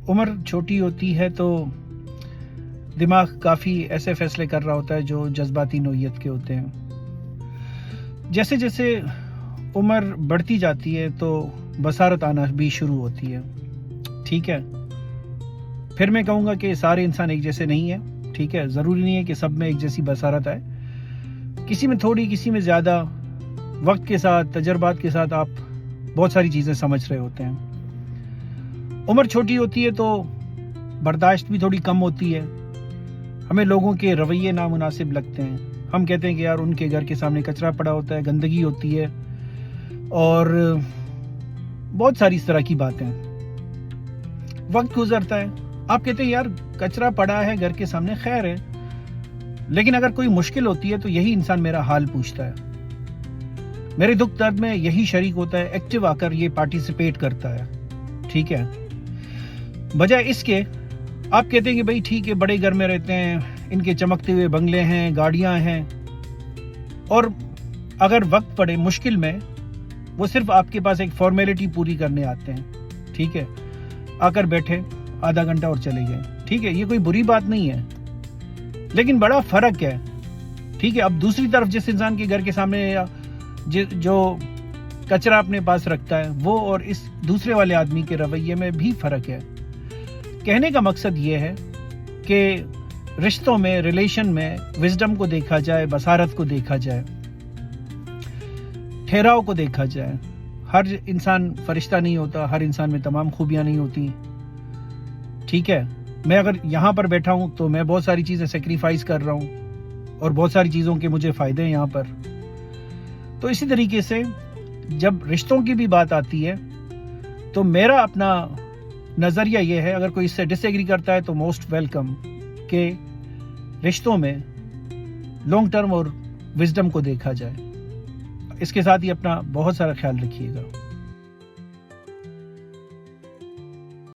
عمر چھوٹی ہوتی ہے تو دماغ کافی ایسے فیصلے کر رہا ہوتا ہے جو جذباتی نوعیت کے ہوتے ہیں. جیسے جیسے عمر بڑھتی جاتی ہے تو بصارت آنا بھی شروع ہوتی ہے. ٹھیک ہے, پھر میں کہوں گا کہ سارے انسان ایک جیسے نہیں ہیں. ٹھیک ہے, ضروری نہیں ہے کہ سب میں ایک جیسی بصارت آئے. کسی میں تھوڑی, کسی میں زیادہ. وقت کے ساتھ, تجربات کے ساتھ آپ بہت ساری چیزیں سمجھ رہے ہوتے ہیں. عمر چھوٹی ہوتی ہے تو برداشت بھی تھوڑی کم ہوتی ہے. ہمیں لوگوں کے رویے نامناسب لگتے ہیں. ہم کہتے ہیں کہ یار ان کے گھر کے سامنے کچرا پڑا ہوتا ہے, گندگی ہوتی ہے, اور بہت ساری اس طرح کی باتیں. وقت گزرتا ہے, آپ کہتے ہیں یار کچرا پڑا ہے گھر کے سامنے, خیر ہے. لیکن اگر کوئی مشکل ہوتی ہے تو یہی انسان میرا حال پوچھتا ہے, میرے دکھ درد میں یہی شریک ہوتا ہے, ایکٹیو آ کر یہ پارٹیسپیٹ کرتا ہے. ٹھیک ہے, بجائے اس کے آپ کہتے ہیں کہ بھائی ٹھیک ہے, بڑے گھر میں رہتے ہیں, ان کے چمکتے ہوئے بنگلے ہیں, گاڑیاں ہیں, اور اگر وقت پڑے مشکل میں وہ صرف آپ کے پاس ایک فارمیلٹی پوری کرنے آتے ہیں. ٹھیک ہے, آ کر بیٹھے, آدھا گھنٹہ اور چلے گئے. ٹھیک ہے, یہ کوئی بری بات نہیں ہے, لیکن بڑا فرق ہے. ٹھیک ہے, اب دوسری طرف جس انسان کے گھر کے سامنے جو کچرا اپنے پاس رکھتا ہے وہ اور اس دوسرے والے آدمی کے رویے میں بھی فرق ہے. کہنے کا مقصد یہ ہے کہ رشتوں میں, ریلیشن میں وزڈم کو دیکھا جائے, بصارت کو دیکھا جائے, ٹھہراؤ کو دیکھا جائے. ہر انسان فرشتہ نہیں ہوتا, ہر انسان میں تمام خوبیاں نہیں ہوتی. ٹھیک ہے, میں اگر یہاں پر بیٹھا ہوں تو میں بہت ساری چیزیں سیکریفائز کر رہا ہوں, اور بہت ساری چیزوں کے مجھے فائدے ہیں یہاں پر. تو اسی طریقے سے جب رشتوں کی بھی بات آتی ہے تو میرا اپنا نظریہ یہ ہے, اگر کوئی اس سے ڈس ایگری کرتا ہے تو موسٹ ویلکم, کہ رشتوں میں لانگ ٹرم اور وزڈم کو دیکھا جائے. اس کے ساتھ ہی اپنا بہت سارا خیال رکھیے گا.